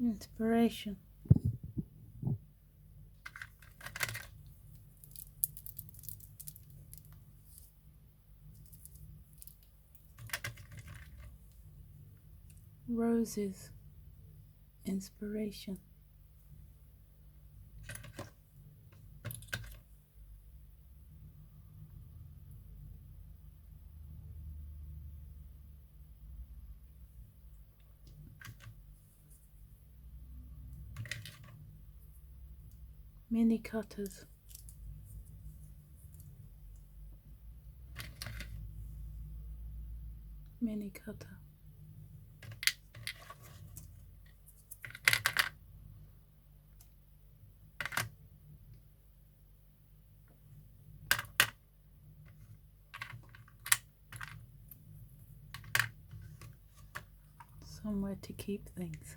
Inspiration. Roses. Inspiration. Mini cutters. Mini cutter. Somewhere to keep things.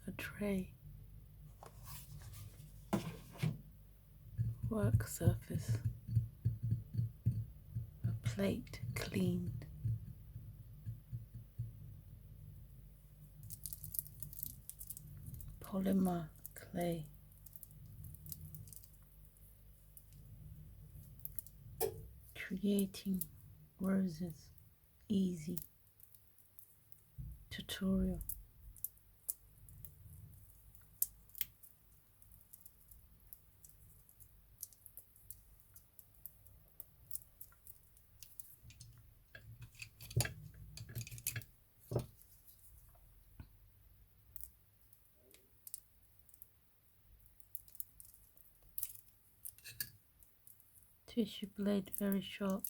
A tray. Work surface. A plate cleaned. Polymer clay. Creating roses. Easy. Tutorial. Tissue blade very sharp.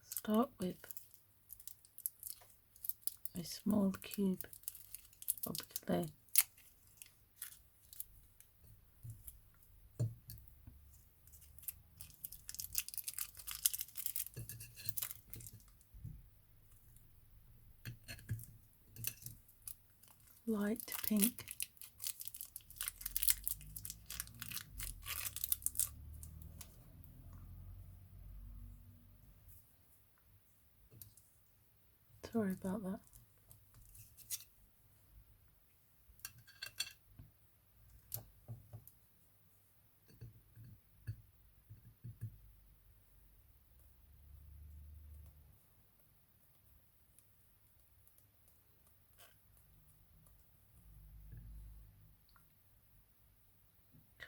Start with a small cube of clay. Light pink. Sorry about that.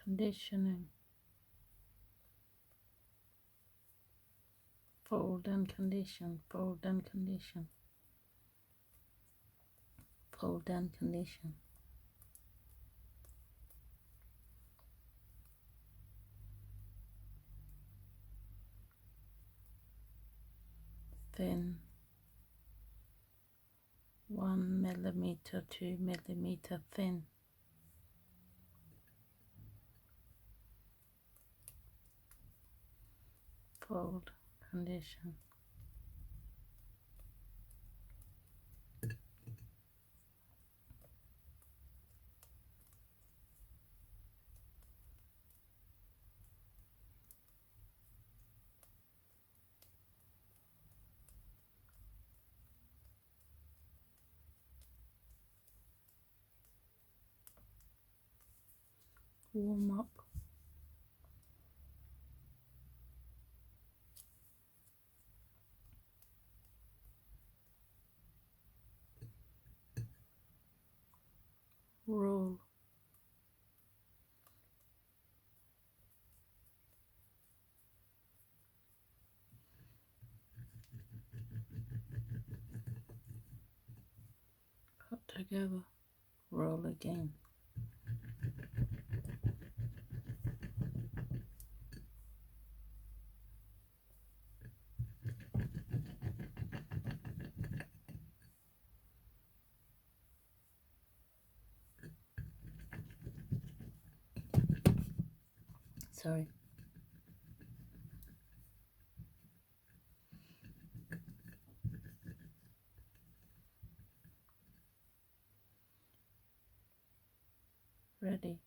Conditioning. Fold and condition, fold and condition, fold and condition. Thin, 1 millimeter, 2 millimeter thin. Fold, condition. Warm up. Roll. Cut together. Roll again. Sorry. ready.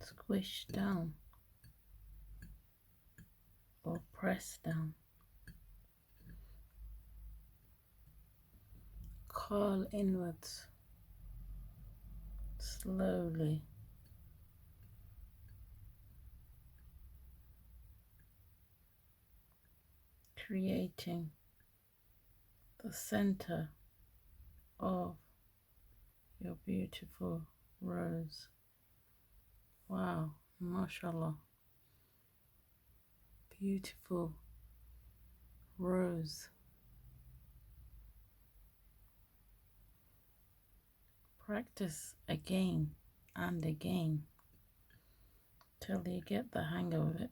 Squish down or press down. Curl inwards slowly. Creating the center of your beautiful rose. Wow, mashallah. Beautiful rose. Practice again and again till you get the hang of it.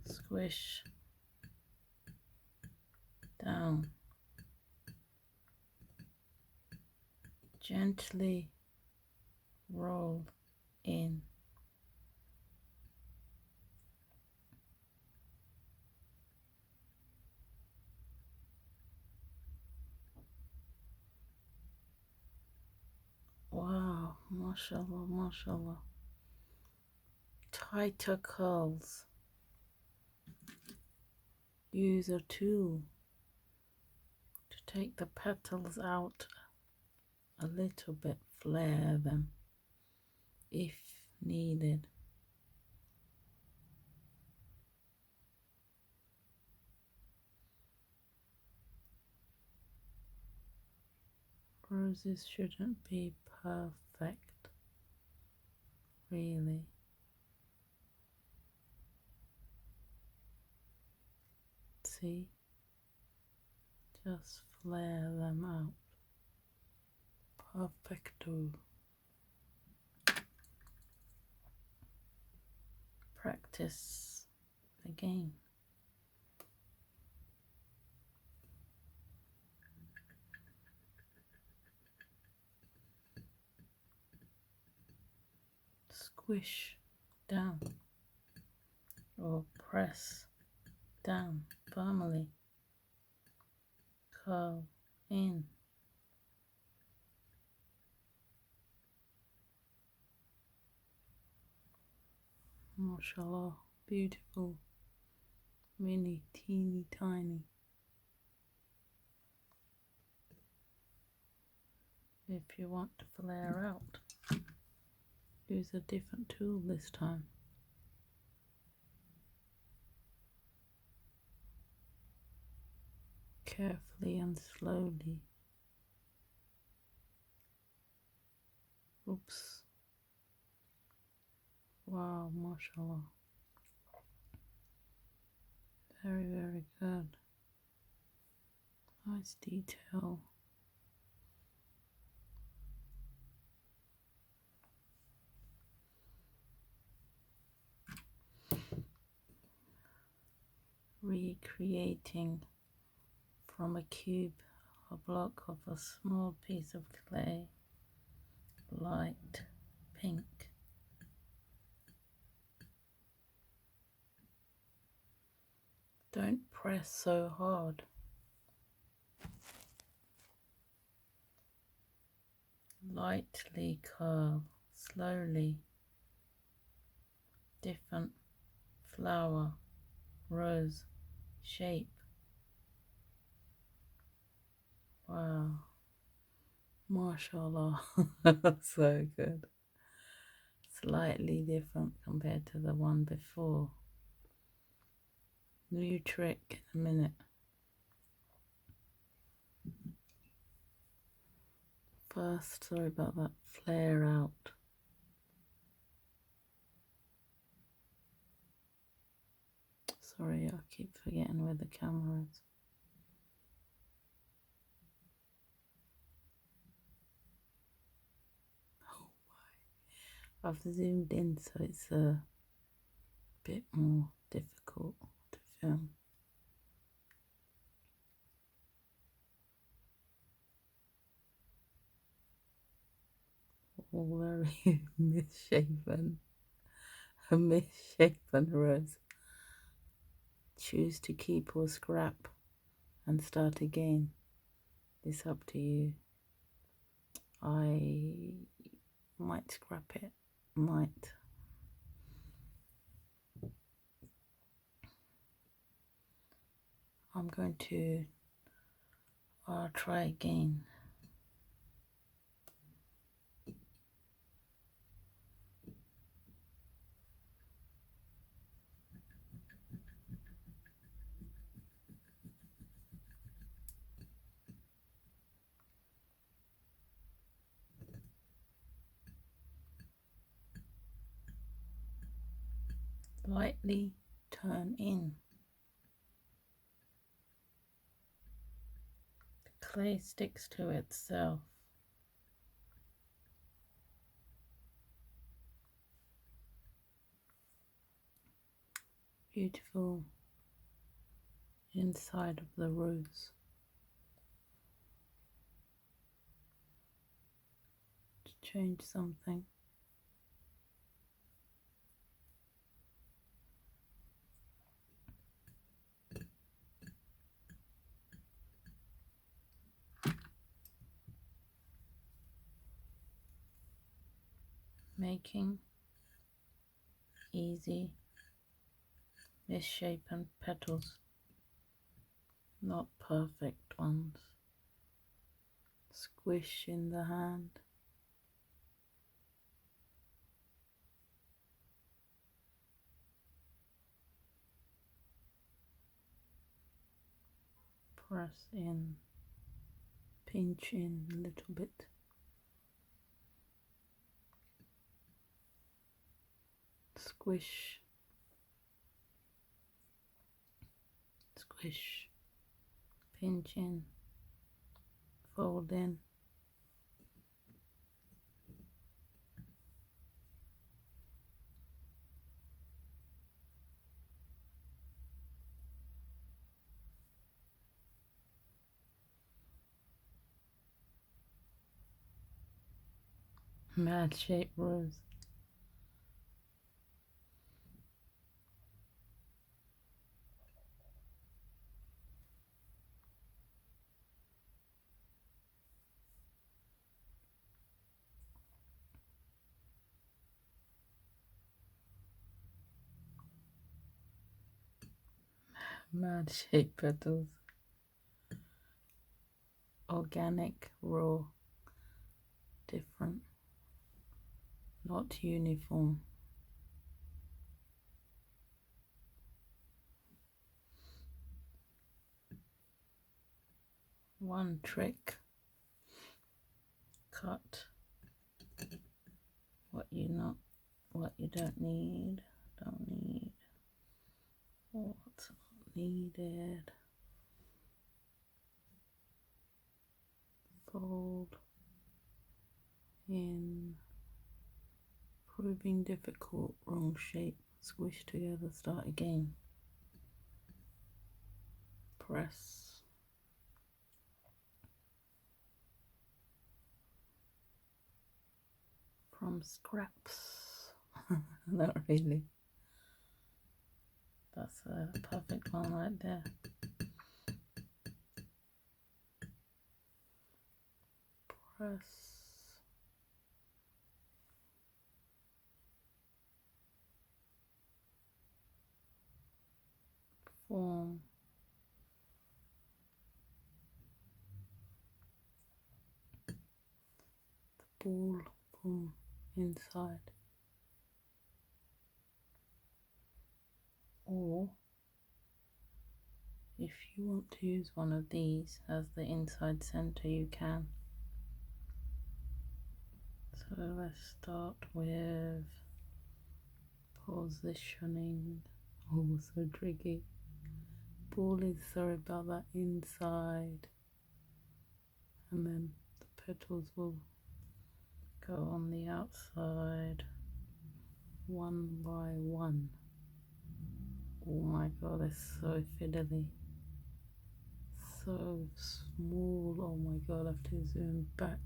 Squish down. Gently roll in. Wow, mashallah, mashallah. Tighter curls. Use a tool to take the petals out a little bit, flare them if needed. Roses shouldn't be perfect, really. See? Just flare them out. Perfecto. Practice again. Squish down or press down firmly. Curl in. Mashallah, beautiful, mini, teeny tiny. If you want to flare out, use a different tool this time. Carefully and slowly. Oops. Wow, mashallah. Very, very good. Nice detail. Recreating from a cube, a block of a small piece of clay, light pink. Don't press so hard. Lightly curl, slowly. Different flower, rose shape. Wow, mashallah. So good. Slightly different compared to the one before. New trick in a minute. First, sorry about that, flare out. Sorry, I keep forgetting where the camera is. Oh I've zoomed in so it's a bit more difficult to film. All very misshapen, a misshapen rose. Choose to keep or scrap and start again. It's up to you. I might scrap it, might. I'm going to try again. Lightly turn in. The clay sticks to itself. Beautiful inside of the rose. To change something. Making easy misshapen petals, not perfect ones. Squish in the hand. Press in, pinch in a little bit. Squish, squish, pinch in, fold in. Mad shape rose. Mad shape petals. Organic, raw, different, not uniform. One trick, cut what you don't need, what's not needed. Fold in, proving difficult, wrong shape, squish together, start again. Press. From scraps. Not really. That's a perfect one right there. Press. Form. The ball, boom, inside. Or if you want to use one of these as the inside center, you can. So let's start with positioning. Oh, so tricky. Ball is, sorry about that, inside, and then the petals will go on the outside. one by one. Oh my god, it's so fiddly, so small. Oh my god, I have to zoom back.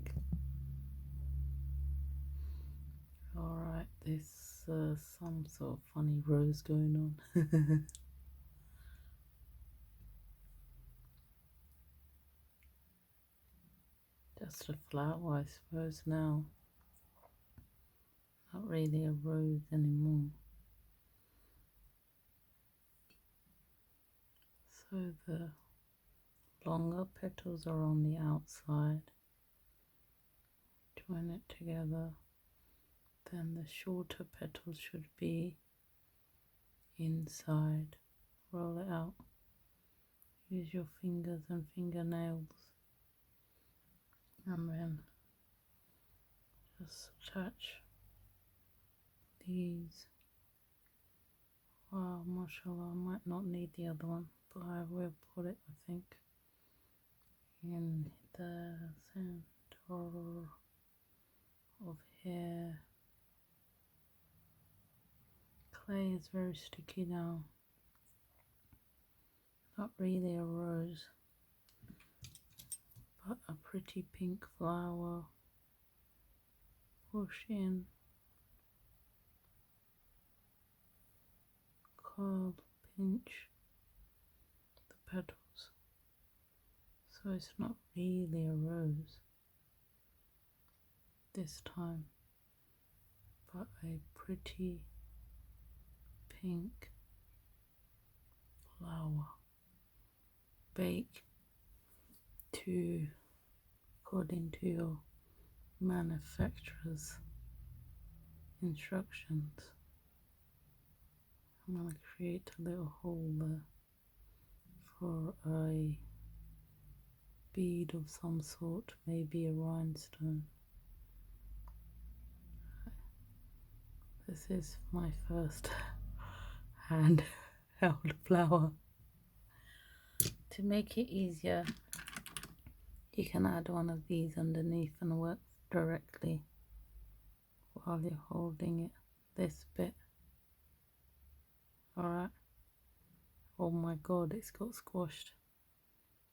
Alright, there's some sort of funny rose going on. Just a flower, I suppose, now. Not really a rose anymore. So the longer petals are on the outside. Join it together. Then the shorter petals should be inside. Roll it out. Use your fingers and fingernails. And then just attach these. Wow, mashallah, I might not need the other one, but I will put it, I think, in the center of here. Clay is very sticky now. Not really a rose, but a pretty pink flower. Push in. Curl, pinch the petals. So it's not really a rose this time, but a pretty pink flower. Bake to according to your manufacturer's instructions. I'm going to create a little hole there for a bead of some sort, maybe a rhinestone. This is my first hand held flower. To make it easier, you can add one of these underneath and work directly while you're holding it, this bit. Alright. Oh my god, it's got squashed,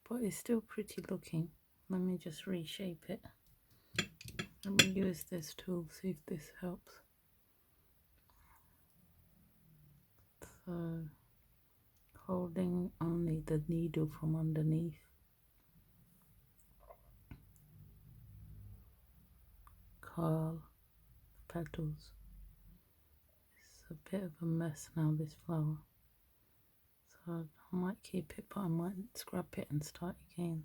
but it's still pretty looking. Let me just reshape it. Let me use this tool, see if this helps. So, holding only the needle from underneath. Curl the petals. It's a bit of a mess now, this flower. So I might keep it, but I might scrap it and start again.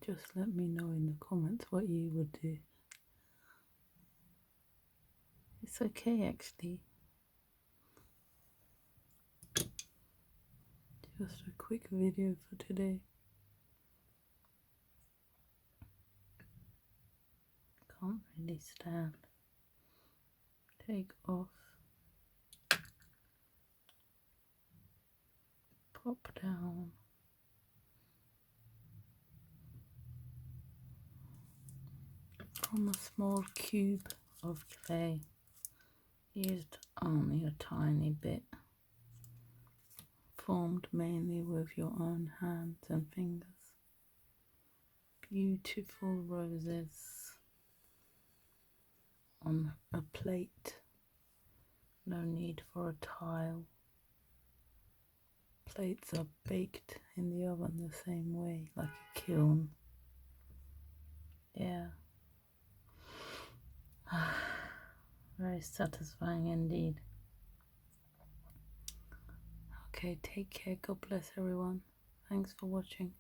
Just let me know in the comments what you would do. It's okay actually. Just a quick video for today. Can't really stand. Take off. Pop down. From a small cube of clay. Used only a tiny bit. Formed mainly with your own hands and fingers. Beautiful roses on a plate. No need for a tile. Plates are baked in the oven the same way, like a kiln. Yeah. Very satisfying indeed. Okay, take care. God bless everyone. Thanks for watching.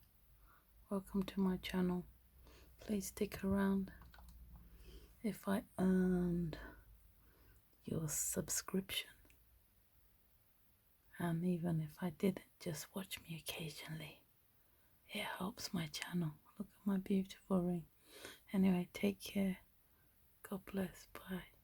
Welcome to my channel. Please stick around. If I earned your subscription, and even if I didn't, just watch me occasionally. It helps my channel. Look at my beautiful ring. Anyway, take care. God bless. Bye.